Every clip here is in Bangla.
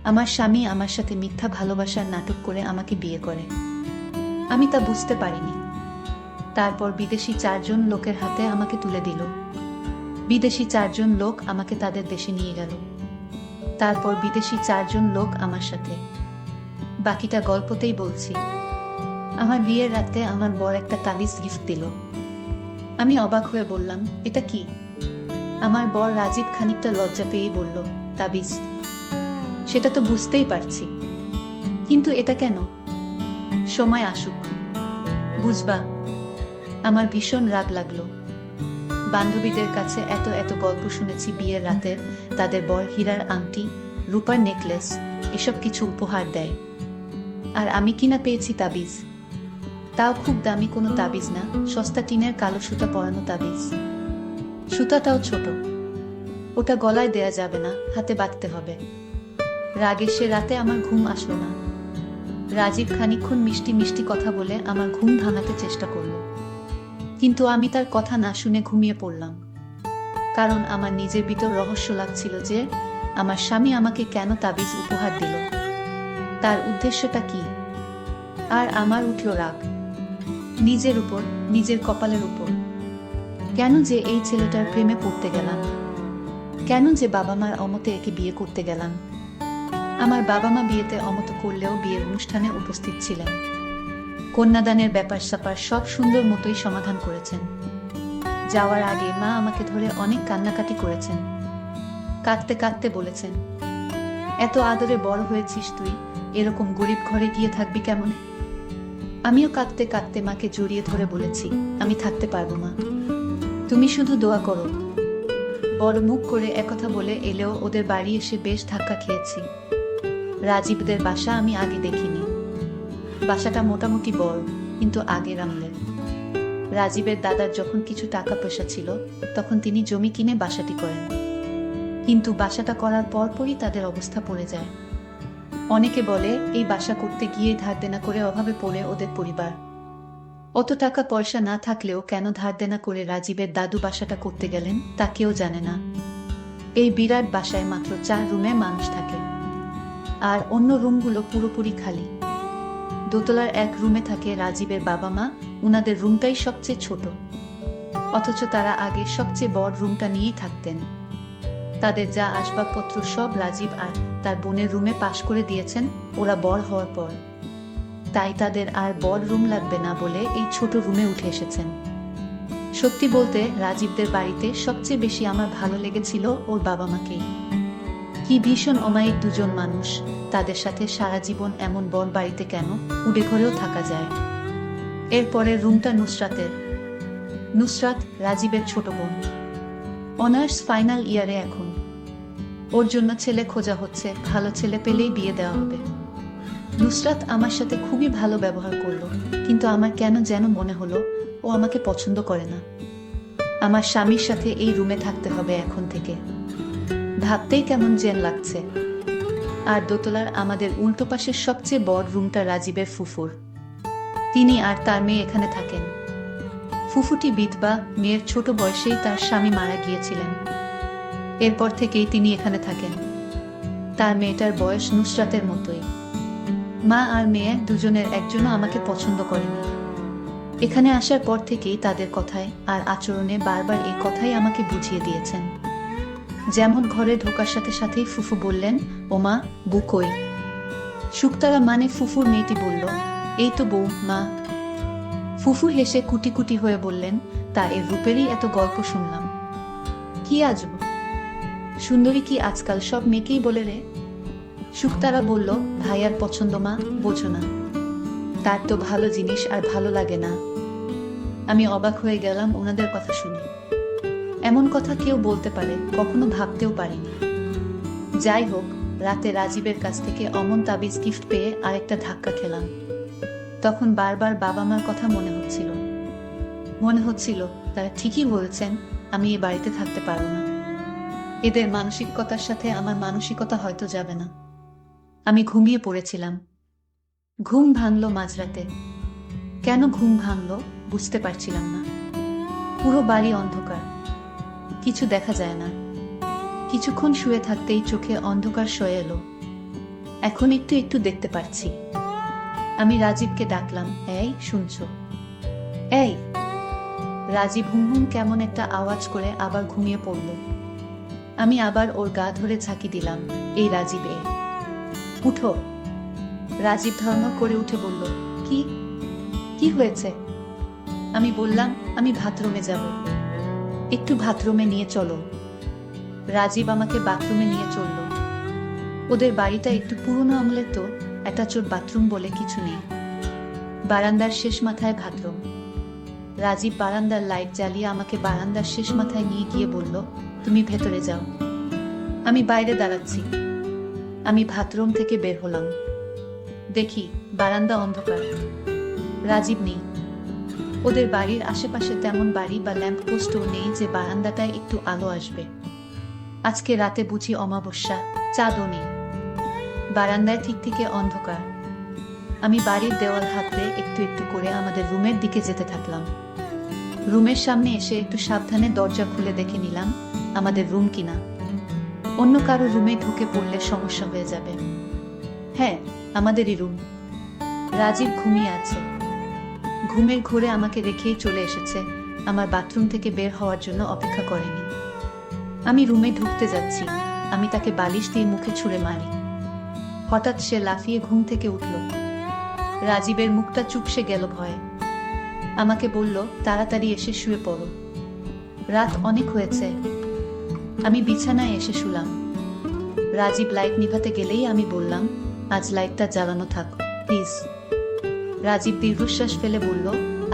আমার স্বামী আমার সাথে মিথ্যা ভালোবাসার নাটক করে আমাকে বিয়ে করে। আমি তা বুঝতে পারিনি। তারপর বিদেশি 4 জন লোকের হাতে আমাকে তুলে দিল। বিদেশি 4 জন লোক আমাকে তাদের দেশে নিয়ে গেল। তারপর বিদেশি 4 জন লোক আমার সাথে। বাকিটা গল্পতেই বলছি। আমার বিয়ের রাতে আমার বর একটা তাবিজ গিফট দিল। আমি অবাক হয়ে বললাম, এটা কি? আমার বর রাজীব খানিকটা লজ্জা পেয়েই বলল, তাবিজ। সেটা তো বুঝতেই পারছি, কিন্তু এটা কেন? সময় আসুক, বুঝবা। আমার ভীষণ রাগ লাগলো। বান্ধবীদের কাছে এত এত গল্প শুনেছি বিয়ের রাতে তাদের বর হীরার আংটি, রূপার নেকলেস, এসব কিছু উপহার দেয়। আর আমি কিনা পেয়েছি তাবিজ। তাও খুব দামি কোনো তাবিজ না, সস্তা টিনের কালো সুতা পরানো তাবিজ। সুতাটাও ছোট। ওটা গলায় দেয়া যাবে না, হাতে বাঁধতে হবে। রাগে সে রাতে আমার ঘুম আসলো না। রাজীব খানিকক্ষণ মিষ্টি মিষ্টি কথা বলে আমার ঘুম ভাঙাতে চেষ্টা করলো, কিন্তু আমি তার কথা না শুনে ঘুমিয়ে পড়লাম। কারণ আমার নিজের ভিতর রহস্য লাগছিল যে আমার স্বামী আমাকে কেন তাবিজ উপহার দিল, তার উদ্দেশ্যটা কি। আর আমার উঠল রাগ, নিজের উপর, নিজের কপালের উপর। কেন যে এই ছেলেটার প্রেমে পড়তে গেলাম? কেন যে বাবা মার অমতে একে বিয়ে করতে গেলাম? আমার বাবা মা বিয়েতে অমত করলেও বিয়ের অনুষ্ঠানে উপস্থিত ছিলেন। কন্যাদানের ব্যাপার স্যাপার সব সুন্দর মতোই সমাধান করেছেন। যাওয়ার আগে মা আমাকে ধরে অনেক কান্নাকাটি করেছেন। কাঁদতে কাঁদতে বলেছেন, এত আদরে বড় হয়েছিস তুই, এরকম গরিব ঘরে গিয়ে থাকবি কেমন? আমিও কাঁদতে কাঁদতে মাকে জড়িয়ে ধরে বলেছি, আমি থাকতে পারবো মা, তুমি শুধু দোয়া করো। বড় মুখ করে একথা বলে এলেও ওদের বাড়ি এসে বেশ ধাক্কা খেয়েছি। রাজীবদের বাসা আমি আগে দেখিনি। বাসাটা মোটামুটি বড়, কিন্তু আগের আমলের। রাজীবের দাদার যখন কিছু টাকা পয়সা ছিল তখন তিনি জমি কিনে বাসাটি করেন, কিন্তু বাসাটা করার পরপরই তাদের অবস্থা পড়ে যায়। অনেকে বলে এই বাসা করতে গিয়ে ধার দেনা করে অভাবে পড়ে ওদের পরিবার। অত টাকা পয়সা না থাকলেও কেন ধার দেনা করে রাজীবের দাদু বাসাটা করতে গেলেন তা কেউ জানে না। এই বিরাট বাসায় মাত্র 4 রুমে মানুষ থাকে, আর অন্য রুমগুলো পুরোপুরি খালি। দোতলার এক রুমে থাকে রাজীবের বাবা মা, উনাদের রুমটাই সবচেয়ে ছোট। অথচ তারা আগে সবচেয়ে বড় রুমটা নিয়েই থাকতেন। তাদের যা আসবাবপত্র সব রাজীব আর তার বোনের রুমে পাশ করে দিয়েছেন ওরা বড় হওয়ার পর। তাই তাদের আর বড় রুম লাগবে না বলে এই ছোট রুমে উঠে এসেছেন। সত্যি বলতে রাজীবদের বাড়িতে সবচেয়ে বেশি আমার ভালো লেগেছিল ওর বাবা মাকেই। কি ভীষণ অমায়িক দুজন মানুষ, তাদের সাথে সারা জীবন এমন বড় বাড়িতে কেন উড়ে ঘরেও থাকা যায়। এরপরে রুমটা নুসরাতের। নুসরাত রাজীবের ছোট বোন, অনার্স ফাইনাল ইয়ারে এখন। ওর জন্য ছেলে খোঁজা হচ্ছে, ভালো ছেলে পেলেই বিয়ে দেওয়া হবে। নুসরাত আমার সাথে খুবই ভালো ব্যবহার করলো, কিন্তু আমার কেন যেন মনে হলো ও আমাকে পছন্দ করে না। আমার স্বামীর সাথে এই রুমে থাকতে হবে এখন থেকে, ভাবতেই কেমন যেন লাগছে। আর দোতলার আমাদের উল্টো পাশের সবচেয়ে বড় রুমটা রাজীবের ফুফুর। তিনি আর তার মেয়ে এখানে থাকেন। ফুফুটি বিধবা, মেয়ের ছোট বয়সেই তার স্বামী মারা গিয়েছিলেন। এরপর থেকেই তিনি এখানে থাকেন। তার মেয়েটার বয়স নুসরাতের মতোই। মা আর মেয়ে দুজনের একজনও আমাকে পছন্দ করেনি। এখানে আসার পর থেকেই তাদের কথায় আর আচরণে বারবার এই কথাই আমাকে বুঝিয়ে দিয়েছেন। যেমন ঘরে ঢোকার সাথে সাথেই ফুফু বললেন, ওমা, বউ কই? শুকতারা মানে ফুফুর মেয়েটি বলল, এই তো বউ মা। ফুফু হেসে কুটি কুটি হয়ে বললেন, তা এর রূপেরই এত গল্প শুনলাম। কি আজব সুন্দরী কি আজকাল সব মেয়েকেই বলে রে? শুকতারা বলল, ভাইয়ার পছন্দ মা, বোঝো না, তার তো ভালো জিনিস আর ভালো লাগে না। আমি অবাক হয়ে গেলাম ওনাদের কথা শুনে। এমন কথা কেউ বলতে পারে কখনো ভাবতেও পারিনি। যাই হোক, রাতে রাজীবের কাছ থেকে অমন তাবিজ গিফট পেয়ে আরেকটা ধাক্কা খেলাম। তখন বারবার বাবা মার কথা মনে হচ্ছিল তারা ঠিকই বলছেন, আমি এ বাড়িতে থাকতে পারবো না। এদের মানসিকতার সাথে আমার মানসিকতা হয়তো যাবে না। আমি ঘুমিয়ে পড়েছিলাম। ঘুম ভাঙলো মাঝরাতে। কেন ঘুম ভাঙলো বুঝতে পারছিলাম না। পুরো বাড়ি অন্ধকার, কিছু দেখা যায় না। কিছুক্ষণ শুয়ে থাকতেই চোখে অন্ধকার সয়ে এলো। এখন একটু একটু দেখতে পাচ্ছি। আমি রাজীবকে ডাকলাম, এই শুনছো? এই। রাজীব হুম হুম কেমন একটা আওয়াজ করে আবার ঘুমিয়ে পড়ল। আমি আবার ওর গা ধরে ঝাঁকি দিলাম, এই রাজীব উঠো। রাজীব ধর্ম করে উঠে বলল, কি কি হয়েছে? আমি বললাম, আমি বাথরুমে যাব। একটু বাথরুমে নিয়ে চলো। রাজীব আমাকে বাথরুমে নিয়ে চলল। ওদের বাড়িটা একটু পুরনো আমলের তো, অ্যাটাচড বাথরুম বলে কিছু নেই। বারান্দার শেষ মাথায় বাথরুম। রাজীব বারান্দার লাইট জ্বালিয়ে আমাকে বারান্দার শেষ মাথায় নিয়ে গিয়ে বলল, তুমি ভেতরে যাও। আমি বাইরে দাঁড়াচ্ছি। আমি বাথরুম থেকে বের হলাম। দেখি বারান্দা অন্ধকার। রাজীব নেই। ওদের বাড়ির আশেপাশে তেমন বাড়ি বা ল্যাম্প পোস্টও নেই যে বারান্দাটায় একটু আলো আসবে। আজকে রাতে বুঝি অমাবস্যা, চাঁদও নেই। বারান্দায় ঠিক থেকে অন্ধকার। আমি বাড়ির দেওয়াল হাতে একটু একটু করে আমাদের রুমের দিকে যেতে থাকলাম। রুমের সামনে এসে একটু সাবধানে দরজা খুলে দেখে নিলাম আমাদের রুম কিনা। অন্য কারো রুমে ঢুকে পড়লে সমস্যা হয়ে যাবে। হ্যাঁ, আমাদেরই রুম। রাজীব ঘুমিয়ে আছে। ঘুমের ঘোরে আমাকে রেখেই চলে এসেছে, আমার বাথরুম থেকে বের হওয়ার জন্য অপেক্ষা করেনি। আমি রুমে ঢুকতে যাচ্ছি, আমি তাকে বালিশ দিয়ে মুখে ছুঁড়ে মারি। হঠাৎ সে লাফিয়ে ঘুম থেকে উঠল। রাজীবের মুখটা চুপসে গেল ভয়ে। আমাকে বলল, তাড়াতাড়ি এসে শুয়ে পড়ো, রাত অনেক হয়েছে। আমি বিছানায় এসে শুলাম। রাজীব লাইট নিভাতে গেলেই আমি বললাম, আজ লাইটটা জ্বালানো থাক প্লিজ। রাজীব দীর্ঘশ্বাস ফেলে বলল,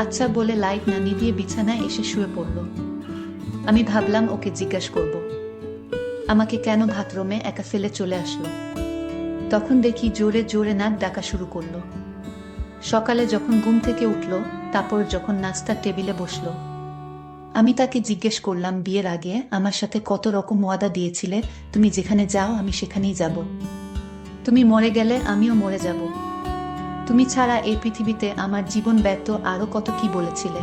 আচ্ছা বলে লাইট না নিভিয়ে বিছানায় এসে শুয়ে পড়ল। আমি ভাবলাম ওকে জিজ্ঞেস করব আমাকে কেন বাথরুমে একা ফেলে চলে আসলো। তখন দেখি জোরে জোরে নাক ডাকা শুরু করলো। সকালে যখন ঘুম থেকে উঠল, তারপর যখন নাস্তার টেবিলে বসলো, আমি তাকে জিজ্ঞেস করলাম, বিয়ের আগে আমার সাথে কত রকম ওয়াদা দিয়েছিলে, তুমি যেখানে যাও আমি সেখানেই যাব। তুমি মরে গেলে আমিও মরে যাব। তুমি ছাড়া এই পৃথিবীতে আমার জীবন ব্যর্থ, আরো কত কি বলেছিলে।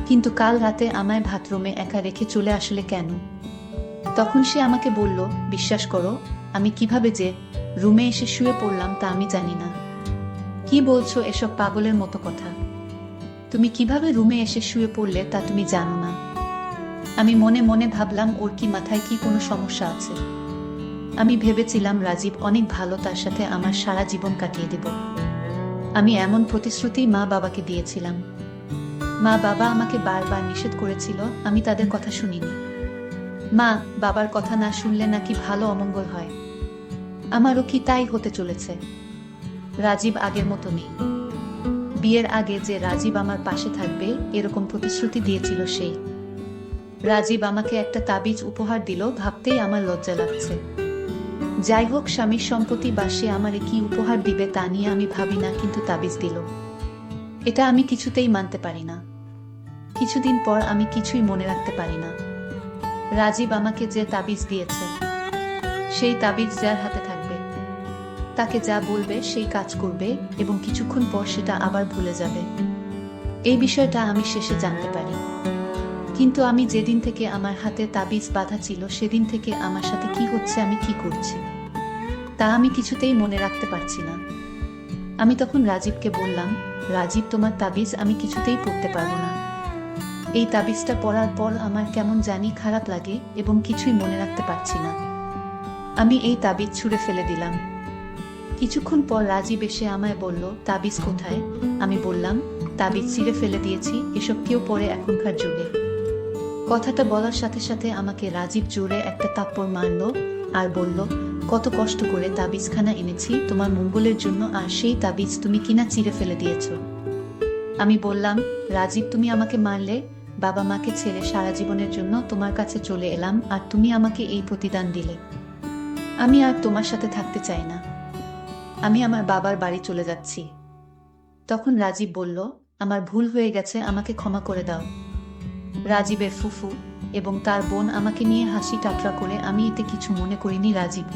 কিন্তু কাল রাতে আমায় বাথরুমে একা রেখে চলে আসলে কেন? তখন সে আমাকে বলল, বিশ্বাস করো, আমি কিভাবে যে রুমে এসে শুয়ে পড়লাম তা আমি জানি না। কি বলছো এসব পাগলের মতো কথা? তুমি কিভাবে রুমে এসে শুয়ে পড়লে তা তুমি জানো না? আমি মনে মনে ভাবলাম, ওর কি মাথায় কি কোনো সমস্যা আছে? আমি ভেবেছিলাম রাজীব অনেক ভালো, তার সাথে আমার সারা জীবন কাটিয়ে দেব। আমি এমন প্রতিশ্রুতি মা বাবাকে দিয়েছিলাম। মা বাবা আমাকে বারবার নিষেধ করেছিল, আমি তাদের কথা শুনিনি। মা বাবার কথা না শুনলে নাকি ভালো অমঙ্গল হয়। আমারও কি তাই হতে চলেছে? রাজীব আগের মতো নেই। বিয়ের আগে যে রাজীব আমার পাশে থাকবে এরকম প্রতিশ্রুতি দিয়েছিল সেই রাজীব আমাকে একটা তাবিজ উপহার দিল, ভাবতেই আমার লজ্জা লাগছে। যাই হোক, স্বামীর সম্পত্তি বা সে আমারে কি উপহার দিবে তা নিয়ে আমি ভাবি না, কিন্তু তাবিজ দিল, এটা আমি কিছুতেই মানতে পারি না। কিছুদিন পর আমি কিছুই মনে রাখতে পারি না। রাজীব আমাকে যে তাবিজ দিয়েছে, সেই তাবিজ যার হাতে থাকবে তাকে যা বলবে সেই কাজ করবে এবং কিছুক্ষণ পর সেটা আবার ভুলে যাবে। এই বিষয়টা আমি শেষে জানতে পারি। কিন্তু আমি যেদিন থেকে আমার হাতে তাবিজ বাঁধা ছিল সেদিন থেকে আমার সাথে কি হচ্ছে, আমি কি করছি তা আমি কিছুতেই মনে রাখতে পারছি না। আমি তখন রাজীবকে বললাম, রাজীব তোমার তাবিজ আমি কিছুতেই পড়তে পারবো না। এই তাবিজটা পড়ার পর আমার কেমন জানি খারাপ লাগে এবং কিছুই মনে রাখতে পারছি না। আমি এই তাবিজ ছুঁড়ে ফেলে দিলাম। কিছুক্ষণ পর রাজীব এসে আমায় বলল, তাবিজ কোথায়? আমি বললাম, তাবিজ ছিঁড়ে ফেলে দিয়েছি, এসব কেউ পড়ে এখনকার যুগে। কথাটা বলার সাথে সাথে আমাকে রাজীব জোরে একটা থাপ্পড় মারল আর বলল, কত কষ্ট করে তাবিজখানা এনেছি তোমার মঙ্গলের জন্য, আর সেই তাবিজ তুমি কিনা ছিঁড়ে ফেলে দিয়েছ। আমি বললাম, রাজীব তুমি আমাকে মারলে, বাবা মাকে ছেড়ে সারা জীবনের জন্য তোমার কাছে চলে এলাম, আর তুমি আমাকে এই প্রতিদান দিলে। আমি আর তোমার সাথে থাকতে চাই না, আমি আমার বাবার বাড়ি চলে যাচ্ছি। তখন রাজীব বলল, আমার ভুল হয়ে গেছে, আমাকে ক্ষমা করে দাও। রাজীবের ফুফু এবং তার বোন আমাকে নিয়ে হাসি ঠাট্টা করে, আমি এতে কিছু মনে করিনি। রাজীব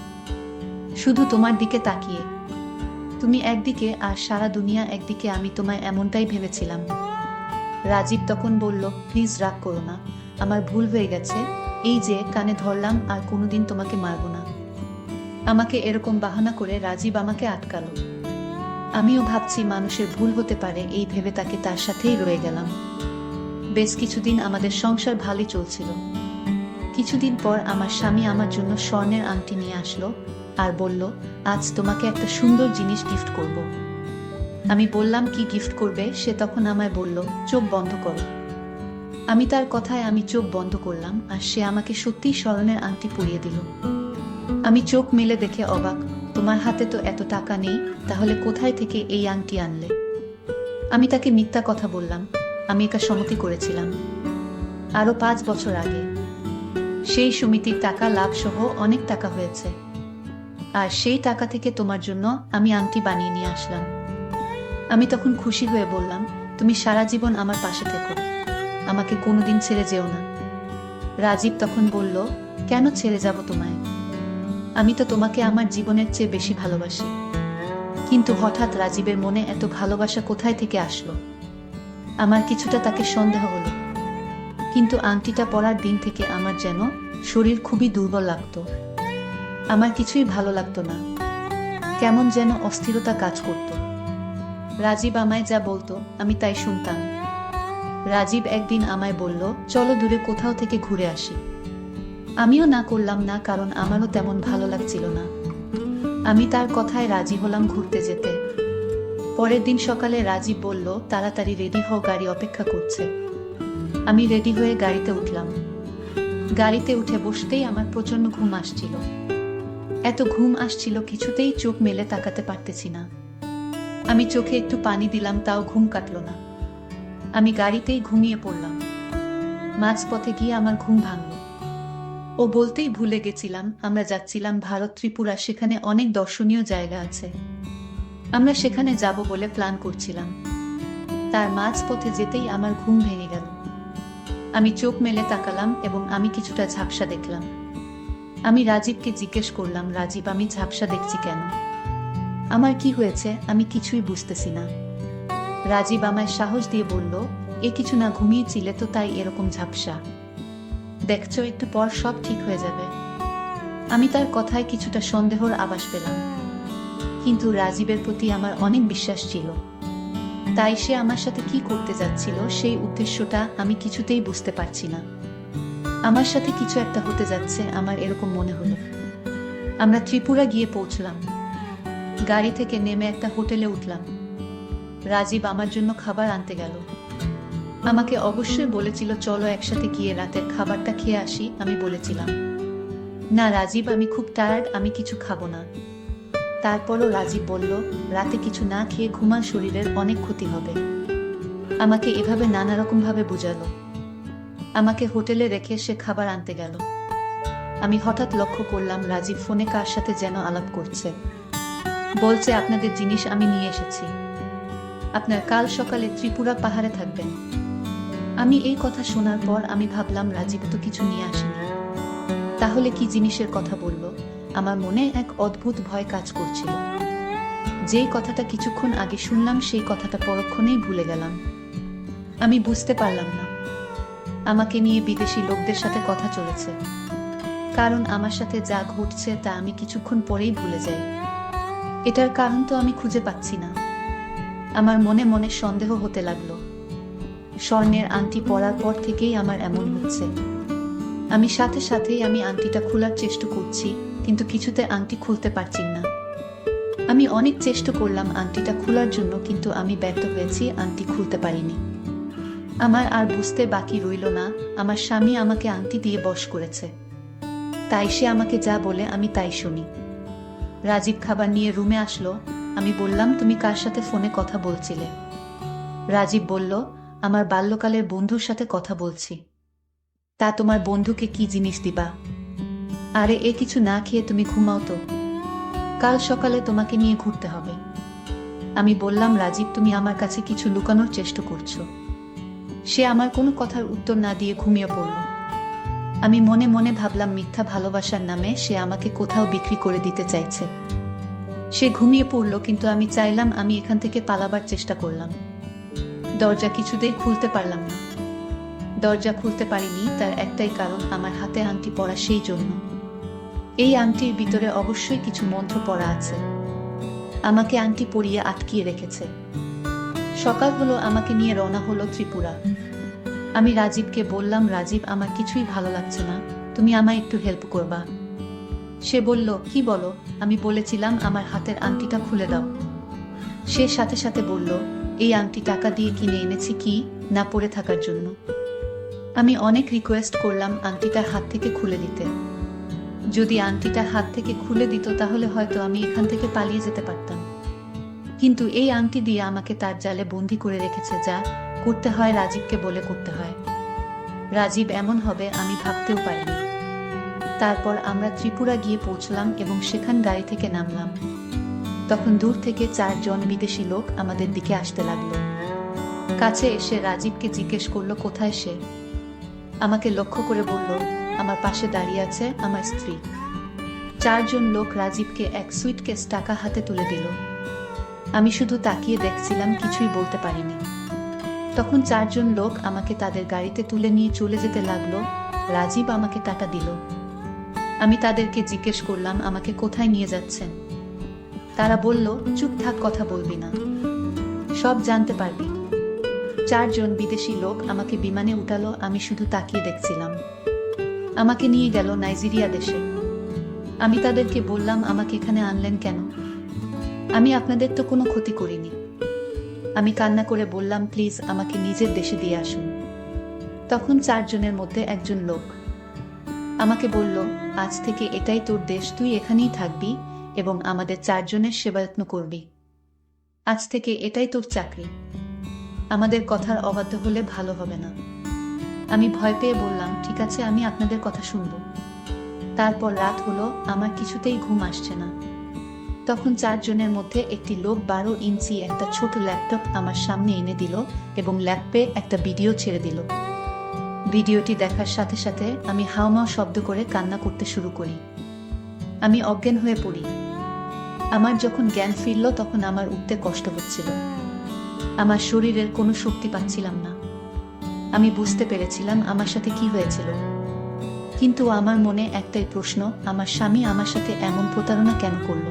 শুধু তোমার দিকে তাকিয়ে, তুমি একদিকে আর সারা দুনিয়া একদিকে, আমি তোমায় এমনটাই ভেবেছিলাম। রাজীব তখন বলল, প্লিজ রাগ করো না, আমার ভুল হয়ে গেছে, এই যে কানে ধরলাম, আর কোনোদিন তোমাকে মারব না। আমাকে এরকম বাহানা করে রাজীব আমাকে আটকালো। আমিও ভাবছি মানুষের ভুল হতে পারে, এই ভেবে তাকে তার সাথেই রয়ে গেলাম। বেশ কিছুদিন আমাদের সংসার ভালোই চলছিল। কিছুদিন পর আমার স্বামী আমার জন্য স্বর্ণের আংটি নিয়ে আসলো আর বলল, আজ তোমাকে একটা সুন্দর জিনিস গিফট করব। আমি বললাম, কি গিফট করবে? সে তখন আমায় বলল, চোখ বন্ধ করো। আমি তার কথায় চোখ বন্ধ করলাম আর সে আমাকে সত্যিই স্বর্ণের আংটি পরিয়ে দিল। আমি চোখ মেলে দেখে অবাক। তোমার হাতে তো এত টাকা নেই, তাহলে কোথায় থেকে এই আংটি আনলে? আমি তাকে মিথ্যা কথা বললাম, আমি একা সমিতি করেছিলাম আরো 5 বছর আগে। সেই সমিতির টাকা লাভ সহ অনেক টাকা হয়েছে, আর সেই টাকা থেকে তোমার জন্য আমি আংটি বানিয়ে নিয়ে আসলাম। আমি তখন খুশি হয়ে বললাম, তুমি সারা জীবন আমার পাশে থেকো, আমাকে কোনোদিন ছেড়ে যেও না। রাজীব তখন বলল, কেন ছেড়ে যাব তোমায়? আমি তো তোমাকে আমার জীবনের চেয়ে বেশি ভালোবাসি। কিন্তু হঠাৎ রাজীবের মনে এত ভালোবাসা কোথায় থেকে আসলো? আমার কিছুটা তাকে সন্দেহ হলো। কিন্তু আংটিটা পরার দিন থেকে আমার যেন শরীর খুবই দুর্বল লাগতো। আমার কিছুই ভালো লাগতো না, কেমন যেন অস্থিরতা কাজ করত। রাজীব আমায় যা বলতো আমি তাই শুনতাম। রাজীব একদিন আমায় বলল, চলো দূরে কোথাও থেকে ঘুরে আসি। আমিও না করলাম না, কারণ আমারও তেমন ভালো লাগছিল না। আমি তার কথায় রাজি হলাম ঘুরতে যেতে। পরের দিন সকালে রাজীব বলল, তাড়াতাড়ি রেডি হও, গাড়ি অপেক্ষা করছে। আমি রেডি হয়ে গাড়িতে উঠলাম। গাড়িতে উঠে বসতেই আমার প্রচন্ড ঘুম আসছিল। এত ঘুম আসছিল কিছুতেই চোখ মেলে তাকাতে পারতেছি না। আমি চোখে একটু পানি দিলাম, তাও ঘুম কাটল না। আমি গাড়িতেই ঘুমিয়ে পড়লাম। মাঝপথে গিয়ে আমার ঘুম ভাঙল। ও বলতেই ভুলে গেছিলাম, আমরা যাচ্ছিলাম ভারত ত্রিপুরা, সেখানে অনেক দর্শনীয় জায়গা আছে। আমরা সেখানে যাব বলে প্ল্যান করছিলাম। তার মাঝপথে যেতেই আমার ঘুম ভেঙে গেল। আমি চোখ মেলে তাকালাম এবং আমি কিছুটা ঝাপসা দেখলাম। আমি রাজীবকে জিজ্ঞেস করলাম, রাজীব, আমি ঝাপসা দেখছি কেন? আমার কি হয়েছে? আমি কিছুই বুঝতেছি না। রাজীব আমায় সাহস দিয়ে বলল, এ কিছু না, ঘুমিয়েছিলে তো তাই এরকম ঝাপসা। দেখছো, একটু পর সব ঠিক হয়ে যাবে। আমি তার কথায় কিছুটা সন্দেহর আভাস পেলাম, কিন্তু রাজীবের প্রতি আমার অনেক বিশ্বাস ছিল। তাই সে আমার সাথে কি করতে যাচ্ছিল সেই উদ্দেশ্যটা আমি কিছুতেই বুঝতে পারছি না। আমার সাথে কিছু একটা হতে যাচ্ছে, আমার এরকম মনে হলো। আমরা ত্রিপুরা গিয়ে পৌঁছলাম। গাড়ি থেকে নেমে একটা হোটেলে উঠলাম। রাজীব আমার জন্য খাবার আনতে গেল। আমাকে অবশ্যই বলেছিল, চলো একসাথে গিয়ে রাতের খাবারটা খেয়ে আসি। আমি বলেছিলাম, না রাজীব, আমি খুব টায়ার্ড, আমি কিছু খাবো না। তারপরও রাজীব বলল, রাতে কিছু না খেয়ে ঘুমান, শরীরের অনেক ক্ষতি হবে। আমাকে এভাবে নানা রকম ভাবে বুঝালো। আমাকে হোটেলে রেখে সে খাবার আনতে গেল। আমি হঠাৎ লক্ষ্য করলাম রাজীব ফোনে কার সাথে যেন আলাপ করছে। বলছে, আপনাদের জিনিস আমি নিয়ে এসেছি, আপনার কাল সকালে ত্রিপুরা পাহাড়ে থাকবেন। আমি এই কথা শোনার পর আমি ভাবলাম, রাজীব তো কিছু নিয়ে আসেনি, তাহলে কি জিনিসের কথা বলল? আমার মনে এক অদ্ভুত ভয় কাজ করছিল। যেই কথাটা কিছুক্ষণ আগে শুনলাম সেই কথাটা পরক্ষণেই ভুলে গেলাম। আমি বুঝতে পারলাম না আমাকে নিয়ে বিদেশি লোকদের সাথে কথা চলেছে, কারণ আমার সাথে যা ঘটছে তা আমি কিছুক্ষণ পরেই ভুলে যাই। এটার কারণ তো আমি খুঁজে পাচ্ছি না। আমার মনে মনে সন্দেহ হতে লাগলো। স্বর্ণের আংটি পরার পর থেকেই আমার এমন হচ্ছে। আমি সাথে সাথেই আংটিটা খোলার চেষ্টা করছি, কিন্তু কিছুতে আংটি খুলতে পারছি না। আমি অনেক চেষ্টা করলাম আংটিটা খোলার জন্য, কিন্তু আমি ব্যর্থ হয়েছি, আংটি খুলতে পারিনি। আমার আর বুঝতে বাকি রইল না, আমার স্বামী আমাকে আংটি দিয়ে বশ করেছে। তাই সে আমাকে যা বলে আমি তাই শুনি। রাজীব খাবার নিয়ে রুমে আসলো। আমি বললাম, তুমি কার সাথে ফোনে কথা বলছিলে? রাজীব বলল, আমার বাল্যকালের বন্ধুর সাথে কথা বলছি। তা তোমার বন্ধুকে কি জিনিস দিবা? আরে এ কিছু না খেয়ে তুমি ঘুমাও তো, কাল সকালে তোমাকে নিয়ে ঘুরতে হবে। আমি বললাম, রাজীব, তুমি আমার কাছে কিছু লুকানোর চেষ্টা করছো। সে আমার কোনো কথার উত্তর না দিয়ে ঘুমিয়ে পড়ল। আমি মনে মনে ভাবলাম, মিথ্যা ভালোবাসার নামে সে আমাকে কোথাও বিক্রি করে দিতে চাইছে। সে ঘুমিয়ে পড়ল, কিন্তু আমি চাইলাম, আমি এখান থেকে পালাবার চেষ্টা করলাম। দরজা কিছুতেই খুলতে পারলাম না। দরজা খুলতে পারিনি তার একটাই কারণ, আমার হাতে আংটি পরা, সেই জন্য। এই আংটির ভিতরে অবশ্যই কিছু মন্ত্র পড়া আছে। আমাকে আংটি পরিয়ে আটকিয়ে রেখেছে। সকাল হলো, আমাকে নিয়ে রওনা হলো ত্রিপুরা। আমি রাজীবকে বললাম, রাজীব, আমার কিছুই ভালো লাগছে না, তুমি আমায় একটু হেল্প করবা। সে বলল, কি বলো? আমি বলেছিলাম আমার হাতের আংটিটা খুলে দাও। সে সাথে সাথে বলল, এই আংটি টাকা দিয়ে কিনে এনেছি কি না পরে থাকার জন্য। আমি অনেক রিকোয়েস্ট করলাম আংটিটা হাত থেকে খুলে দিতে। যদি আংটিটা হাত থেকে খুলে দিত তাহলে হয়তো আমি এখান থেকে পালিয়ে যেতে পারতাম। কিন্তু এই আংটি দিয়ে আমাকে তার জালে বন্দি করে রেখেছে। যা করতে হয় রাজীবকে বলে করতে হয়। রাজীব এমন হবে আমি ভাবতেও পারিনি। তারপর আমরা ত্রিপুরা গিয়ে পৌঁছলাম এবং সেখান গাড়ি থেকে নামলাম। তখন দূর থেকে 4 জন বিদেশি লোক আমাদের দিকে আসতে লাগলো। কাছে এসে রাজীবকে জিজ্ঞেস করলো কোথায় সে। আমাকে লক্ষ্য করে বলল, আমার পাশে দাঁড়িয়ে আছে আমার স্ত্রী। 4 জন লোক রাজীবকে এক সুইটকেস টাকা হাতে তুলে দিল। আমি শুধু তাকিয়ে দেখছিলাম, কিছুই বলতে পারিনি। তখন 4 জন লোক আমাকে তাদের গাড়িতে তুলে নিয়ে চলে যেতে লাগলো। রাজীব আমাকে টাকা দিল। আমি তাদেরকে জিজ্ঞেস করলাম আমাকে কোথায় নিয়ে যাচ্ছেন। তারা বলল, চুপ থাক, কথা বলবি না, সব জানতে পারবি। 4 জন বিদেশি লোক আমাকে বিমানে উঠালো। আমি শুধু তাকিয়ে দেখছিলাম। আমাকে নিয়ে গেল নাইজেরিয়া দেশে। আমি তাদেরকে বললাম, আমাকে এখানে আনলেন কেন? আমি আপনাদের তো কোনো ক্ষতি করিনি। আমি কান্না করে বললাম, প্লিজ আমাকে নিজের দেশে দিয়ে আসুন। তখন 4 জনের মধ্যে একজন লোক আমাকে বলল, আজ থেকে এটাই তোর দেশ, তুই এখানেই থাকবি এবং আমাদের 4 জনের সেবাযত্ন করবি। আজ থেকে এটাই তোর চাকরি। আমাদের কথার অবাধ্য হলে ভালো হবে না। আমি ভয় পেয়ে বললাম, ঠিক আছে, আমি আপনাদের কথা শুনব। তারপর রাত হলো, আমার কিছুতেই ঘুম আসছে না। তখন 4 জনের মধ্যে একটি লোক 12 ইঞ্চি একটা ছোট ল্যাপটপ আমার সামনে এনে দিল এবং ল্যাপটপে একটা ভিডিও ছেড়ে দিল। ভিডিওটি দেখার সাথে সাথে আমি হাউমাউ শব্দ করে কান্না করতে শুরু করি। আমি অজ্ঞান হয়ে পড়ি। আমার যখন জ্ঞান ফিরল তখন আমার উঠতে কষ্ট হচ্ছিল। আমার শরীরের কোনো শক্তি পাচ্ছিলাম না। আমি বুঝতে পেরেছিলাম আমার সাথে কি হয়েছিল, কিন্তু আমার মনে একটাই প্রশ্ন, আমার স্বামী আমার সাথে এমন প্রতারণা কেন করল?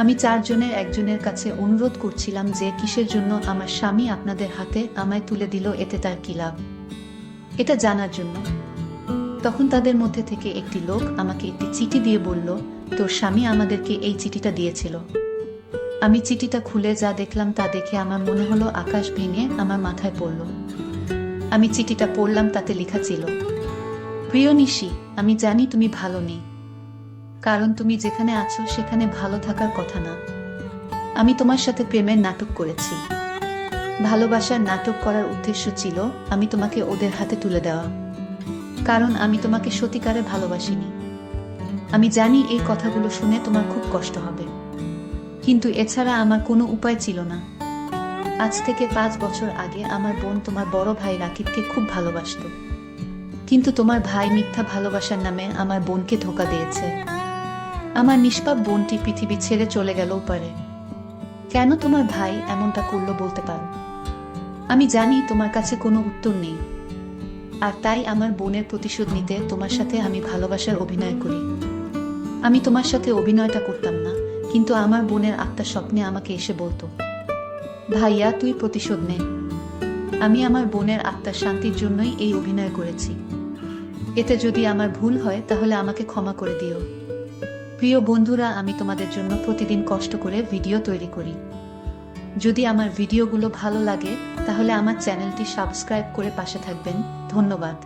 আমি 4 জনের একজনের কাছে অনুরোধ করছিলাম যে কিসের জন্য আমার স্বামী আপনাদের হাতে আমায় তুলে দিল, এতে তার কি লাভ, এটা জানার জন্য। তখন তাদের মধ্যে থেকে একটি লোক আমাকে একটি চিঠি দিয়ে বলল, তোর স্বামী আমাদেরকে এই চিঠিটা দিয়েছিল। আমি চিঠিটা খুলে যা দেখলাম তা দেখে আমার মনে হলো আকাশ ভেঙে আমার মাথায় পড়ল। আমি চিঠিটা পড়লাম, তাতে লেখা ছিল, প্রিয় নিশি, আমি জানি তুমি ভালো নেই, কারণ তুমি যেখানে আছো সেখানে ভালো থাকার কথা না। আমি তোমার সাথে প্রেমের নাটক করেছি। ভালোবাসার নাটক করার উদ্দেশ্য ছিল আমি তোমাকে ওদের হাতে তুলে দেওয়া, কারণ আমি তোমাকে সত্যিকারে ভালোবাসিনি। আমি জানি এই কথাগুলো শুনে তোমার খুব কষ্ট হবে, কিন্তু এছাড়া আমার কোনো উপায় ছিল না। আজ থেকে 5 বছর আগে আমার বোন তোমার বড় ভাই রাকিবকে খুব ভালোবাসত, কিন্তু তোমার ভাই মিথ্যা ভালোবাসার নামে আমার বোনকে ধোঁকা দিয়েছে। আমার নিষ্পাপ বোনটি পৃথিবী ছেড়ে চলে গেল পারে। কেন তোমার ভাই এমনটা করলো বলতে পারো? আমি জানি তোমার কাছে কোনো উত্তর নেই, আর তাই আমার বোনের প্রতিশোধ নিতে তোমার সাথে আমি ভালোবাসার অভিনয় করি। আমি তোমার সাথে অভিনয়টা করতাম না, কিন্তু আমার বোনের আত্মা স্বপ্নে আমাকে এসে বলতো, ভাইয়া তুই প্রতিশোধ নে। আমি আমার বোনের আত্মার শান্তির জন্যই এই অভিনয় করেছি। এতে যদি আমার ভুল হয় তাহলে আমাকে ক্ষমা করে দিও। প্রিয় বন্ধুরা, আমি তোমাদের জন্য প্রতিদিন কষ্ট করে ভিডিও তৈরি করি। যদি আমার ভিডিওগুলো ভালো লাগে তাহলে আমার চ্যানেলটি সাবস্ক্রাইব করে পাশে থাকবেন। ধন্যবাদ।